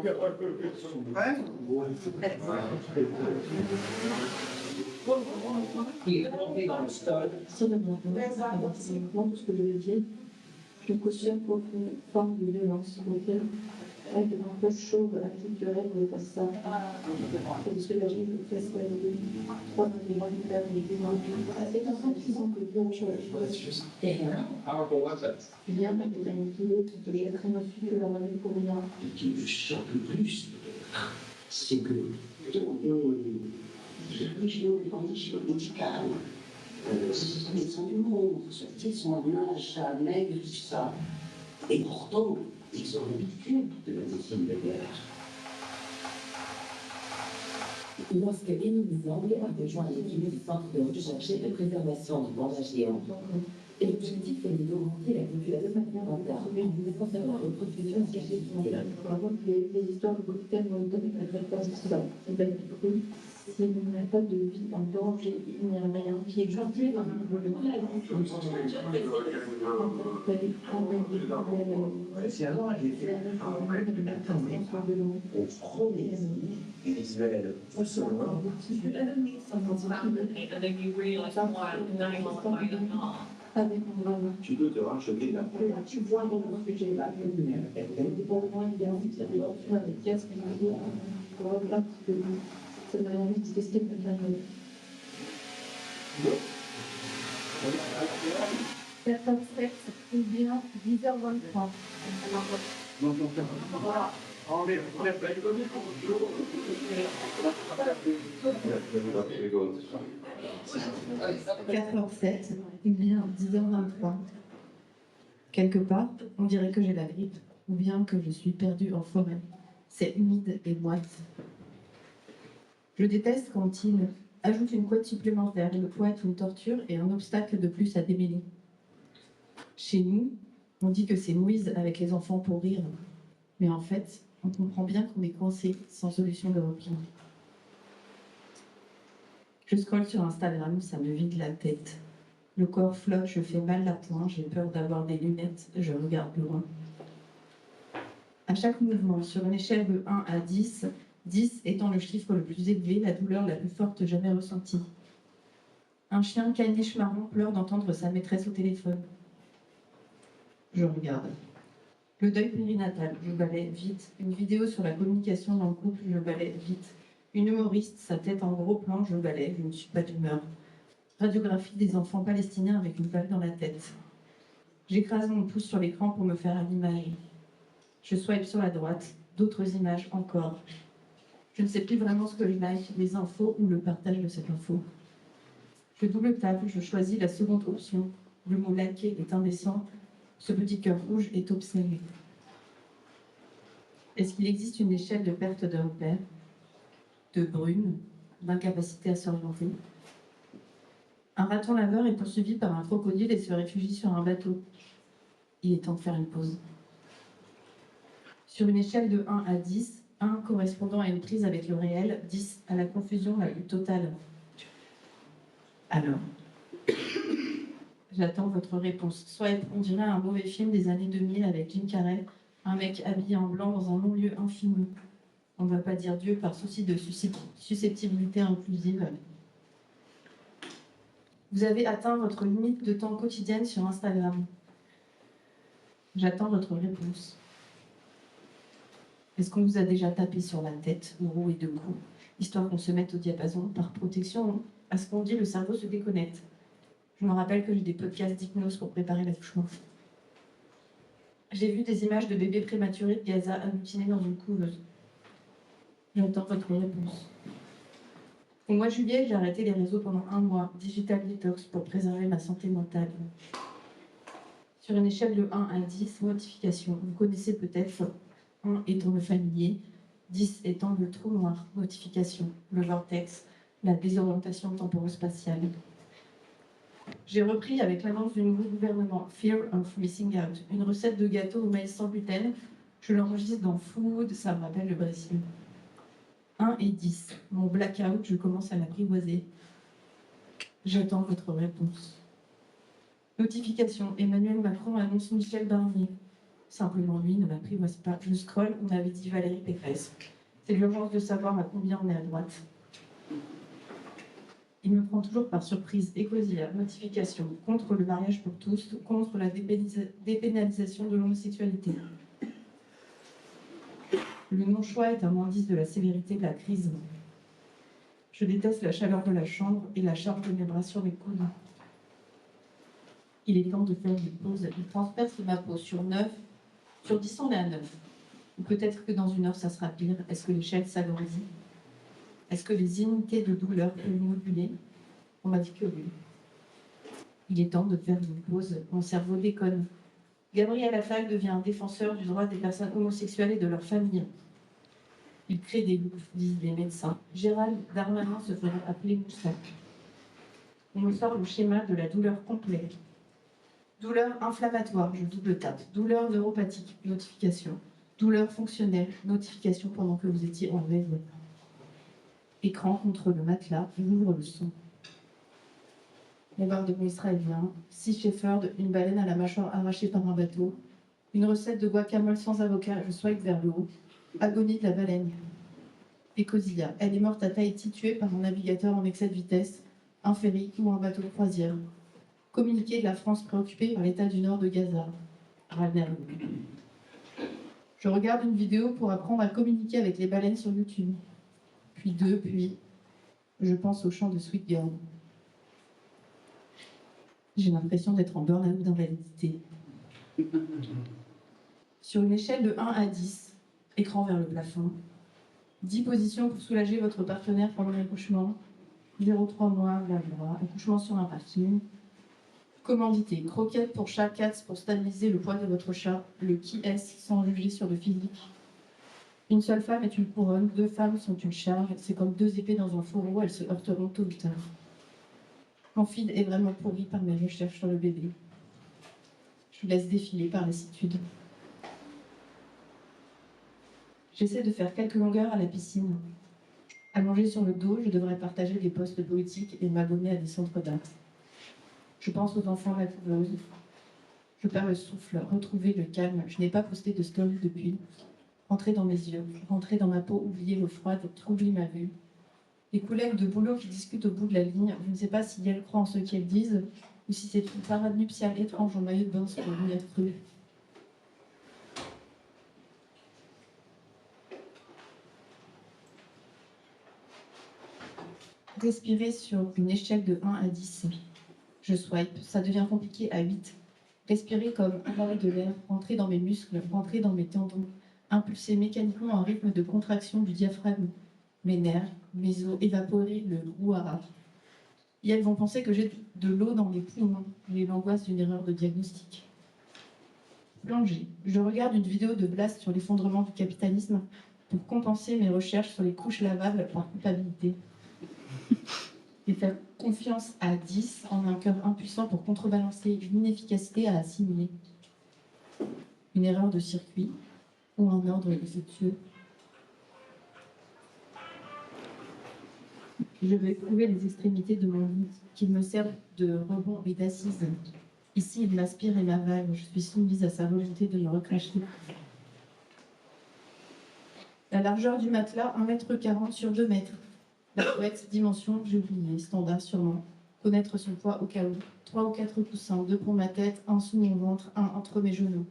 Tout ce que je veux dire, je cautionne aucune forme de violence, auquel avec de nombreuses chauves culturelles de ça. Parce que la vie me fait soigner, trois éléments du père et des gens. C'est un sentiment que bien chose. Et bien, vous avez dit que les êtres émotifs de la maladie pour rien. Ce qui me choque le plus, c'est que les conditions médicales, ce sont des médecins du monde, ils sont minces, maigres, tout ça. Et pourtant, ils ont l'habitude de la médecine de guerre. Lorsque Émile Zang a rejoint l'équipe du Centre de recherche et de préservation du panda géant, l'objectif est d'augmenter la population panda en défendant la reproduction génétique. Les histoires de cocktails me donnent la réponse à ça. S'il n'y a pas de vie en danger, il n'y a rien qui est gentil dans le volume. C'est alors on prend les visuels avec mon maman. tu peux te racheter là. Tu vois dans le sujet là. Pour moi, il y a envie de faire des pièces, mais pour là, parce que ça m'a envie de tester quelqu'un d'autre. 14h, c'est bien 10h23. Voilà. 14h07, bien 10h23. Quelque part, on dirait que j'ai la grippe, ou bien que je suis perdue en forêt. C'est humide et moite. Je déteste quand il ajoute une couette supplémentaire, le poids est une torture et un obstacle de plus à démêler. Chez nous, on dit que c'est Moïse avec les enfants pour rire. Mais en fait, on comprend bien qu'on est coincé, sans solution de repli. Je scrolle sur Instagram, ça me vide la tête. Le corps flotte, je fais mal la pointe, j'ai peur d'avoir des lunettes, je regarde loin. À chaque mouvement, sur une échelle de 1 à 10, 10 étant le chiffre le plus élevé, la douleur la plus forte jamais ressentie. Un chien caniche marron pleure d'entendre sa maîtresse au téléphone. Je regarde. Le deuil périnatal, je balaie vite. Une vidéo sur la communication dans le couple, je balaie vite. Une humoriste, sa tête en gros plan, je balaie, je ne suis pas d'humeur. Radiographie des enfants palestiniens avec une balle dans la tête. J'écrase mon pouce sur l'écran pour me faire à l'image. Je swipe sur la droite, d'autres images encore. Je ne sais plus vraiment ce que je like, les infos ou le partage de cette info. Je double tape, je choisis la seconde option. Le mot liker est indécent. Ce petit cœur rouge est obsédé. Est-ce qu'il existe une échelle de perte de repère, de brune, d'incapacité à s'orienter? Un raton laveur est poursuivi par un crocodile et se réfugie sur un bateau. Il est temps de faire une pause. Sur une échelle de 1 à 10, 1 correspondant à une prise avec le réel, 10 à la confusion la plus totale. Alors, j'attends votre réponse. Soit on dirait un mauvais film des années 2000 avec Jim Carrey, un mec habillé en blanc dans un non-lieu infini. On ne va pas dire Dieu par souci de susceptibilité inclusive. Vous avez atteint votre limite de temps quotidienne sur Instagram. J'attends votre réponse. Est-ce qu'on vous a déjà tapé sur la tête, au roue et debout, histoire qu'on se mette au diapason par protection à ce qu'on dit, le cerveau se déconnecte. Je me rappelle que j'ai des podcasts d'hypnose pour préparer l'accouchement. J'ai vu des images de bébés prématurés de Gaza agglutinés dans une couveuse. J'attends votre réponse. Au mois de juillet, j'ai arrêté les réseaux pendant 1 mois, digital detox, pour préserver ma santé mentale. Sur une échelle de 1 à 10, notification. Vous connaissez peut-être 1 étant le familier, 10 étant le trou noir, notification, le vortex, la désorientation temporo-spatiale. J'ai repris avec l'annonce du nouveau gouvernement, Fear of Missing Out, une recette de gâteau au maïs sans gluten. Je l'enregistre dans Food, ça me rappelle le Brésil. 1 et 10, mon blackout, je commence à l'apprivoiser. J'attends votre réponse. Notification, Emmanuel Macron annonce Michel Barnier. Simplement lui ne m'apprivoise pas. Je scrolle, on avait dit Valérie Pécresse. C'est l'urgence de savoir à combien on est à droite. Il me prend toujours par surprise. Ecosia, notification, contre le mariage pour tous, contre la dépénalisation de l'homosexualité. Le non-choix est un indice de la sévérité de la crise. Je déteste la chaleur de la chambre et la charge de mes bras sur mes coudes. Il est temps de faire une pause. Il transperce ma peau sur 9. Sur 10, on est à 9. Ou peut-être que dans 1 heure, ça sera pire. Est-ce que l'échelle s'agrandit? Est-ce que les unités de douleur peuvent moduler? On m'a dit que oui. Il est temps de faire une pause. Mon cerveau déconne. Gabriel Attal devient un défenseur du droit des personnes homosexuelles et de leurs familles. Il crée des loups, disent les médecins. Gérald Darmanin se fera appeler Moussac. On me sort le schéma de la douleur complète. Douleur inflammatoire, je double tape. Douleur neuropathique, notification. Douleur fonctionnelle, notification pendant que vous étiez en rêve. Écran contre le matelas, j'ouvre le son. Bombardement israélien, 6 Shepherd, une baleine à la mâchoire arrachée par un bateau. Une recette de guacamole sans avocat, je swipe vers le haut. Agonie de la baleine. Ecosia, elle est morte à Tahiti, tuée par un navigateur en excès de vitesse, un ferry ou un bateau de croisière. Communiqué de la France préoccupée par l'état du nord de Gaza. Ravner. Je regarde une vidéo pour apprendre à communiquer avec les baleines sur YouTube. Puis 2, puis je pense au chant de Sweet Girl. J'ai l'impression d'être en burn-out d'invalidité. Sur une échelle de 1 à 10, écran vers le plafond, 10 positions pour soulager votre partenaire pendant l'accouchement, 0,3 mois, blablabla, accouchement sur un parking, commandité, croquette pour chat, cats pour stabiliser le poids de votre chat, le qui est sans juger sur le physique. Une seule femme est une couronne, 2 femmes sont une charge, c'est comme 2 épées dans un fourreau, elles se heurteront tôt ou tard. Mon feed est vraiment pourri par mes recherches sur le bébé. Je vous laisse défiler par lassitude. J'essaie de faire quelques longueurs à la piscine. Allongée sur le dos, je devrais partager des posts politiques et m'abonner à des centres d'art. Je pense aux enfants de la couveuse. Je perds le souffle, retrouver le calme. Je n'ai pas posté de story depuis. Rentrer dans mes yeux, rentrer dans ma peau, oublier l'eau froide, troubler ma vue. Les collègues de boulot qui discutent au bout de la ligne, je ne sais pas si elles croient en ce qu'elles disent ou si c'est une parade nuptiale étrange en maillot de bain sur le lunettes crues. Respirer sur une échelle de 1 à 10. Je swipe, ça devient compliqué à 8. Respirer comme avaler de l'air, rentrer dans mes muscles, rentrer dans mes tendons, impulser mécaniquement un rythme de contraction du diaphragme, mes nerfs, mes os, évaporer le brouhaha. Et elles vont penser que j'ai de l'eau dans les poumons, j'ai l'angoisse d'une erreur de diagnostic. Plonger. Je regarde une vidéo de Blast sur l'effondrement du capitalisme pour compenser mes recherches sur les couches lavables par culpabilité. Et faire confiance à 10 en un cœur impuissant pour contrebalancer une inefficacité à assimiler. Une erreur de circuit ou un ordre défectueux. Je vais trouver les extrémités de mon lit, qu'il me servent de rebond et d'assise. Ici, il m'aspire et m'avale. Je suis soumise à sa volonté de me recracher. La largeur du matelas, 1,40 m sur 2 mètres. La couette, dimension, j'ai oublié, standard sûrement. Connaître son poids au cas où. 3 ou 4 coussins, 2 pour ma tête, 1 sous mon ventre, 1 entre mes genoux.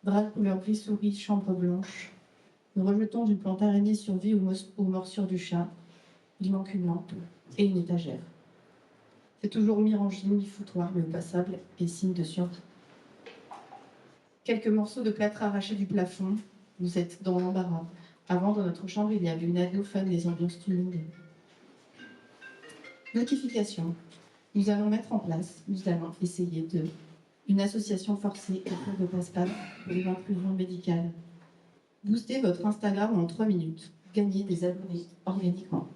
Drap couleur gris souris, chambre blanche. Nous rejetons d'une plante araignée survie aux morsures du chat. Il manque une lampe et une étagère. C'est toujours mi-rangé, mi-foutoir, le passable et signe de survie. Quelques morceaux de plâtre arrachés du plafond. Vous êtes dans l'embarras. Avant, dans notre chambre, il y avait une ado fan des ambiances timides. Notification. Nous allons mettre en place, nous allons essayer une association forcée autour de passe-passe pour les intrusions médicales. Boostez votre Instagram en 3 minutes. Gagnez des abonnés organiquement.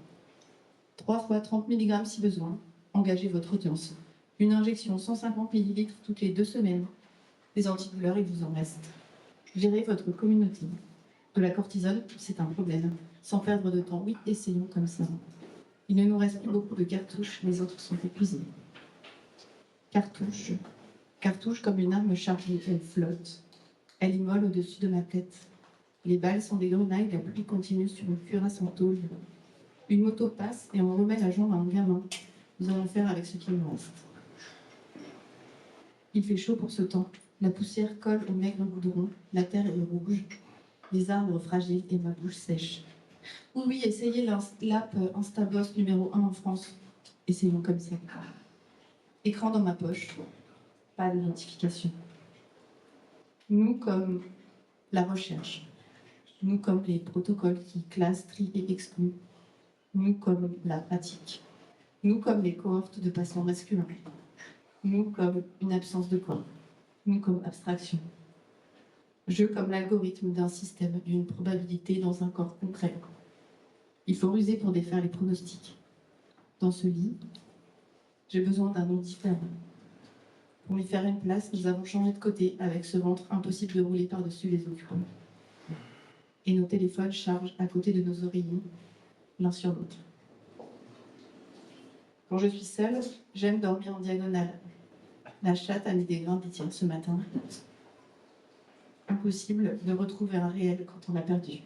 3 fois 30 mg si besoin. Engagez votre audience. Une injection 150 ml toutes les 2 semaines. Des antidouleurs, il vous en reste. Gérez votre communauté. De la cortisone, c'est un problème. Sans perdre de temps, oui, essayons comme ça. Il ne nous reste plus beaucoup de cartouches, les autres sont épuisées. Cartouche. Cartouche comme une arme chargée, elle flotte. Elle immole au-dessus de ma tête. Les balles sont des grenailles, la pluie continue sur une cuirasse en tôle. Une moto passe et on remet la jambe à un gamin. Nous allons faire avec ce qu'il nous reste. Il fait chaud pour ce temps. La poussière colle au maigre goudron. La terre est rouge. Les arbres fragiles et ma bouche sèche. Oui, essayez l'app Instaboss numéro 1 en France. Essayons comme ça. Écran dans ma poche. Pas de notification. Nous comme la recherche. Nous comme les protocoles qui classent, trient et excluent. Nous comme la pratique. Nous comme les cohortes de patients masculins. Nous comme une absence de corps. Nous comme abstraction. Je comme l'algorithme d'un système, d'une probabilité dans un corps concret. Il faut ruser pour défaire les pronostics. Dans ce lit, j'ai besoin d'un nom différent. Pour m'y faire une place, nous avons changé de côté avec ce ventre impossible de rouler par-dessus les occupants. Et nos téléphones chargent à côté de nos oreillers, l'un sur l'autre. Quand je suis seule, j'aime dormir en diagonale. La chatte a mis des grains d'Étienne ce matin. Impossible de retrouver un réel quand on l'a perdu.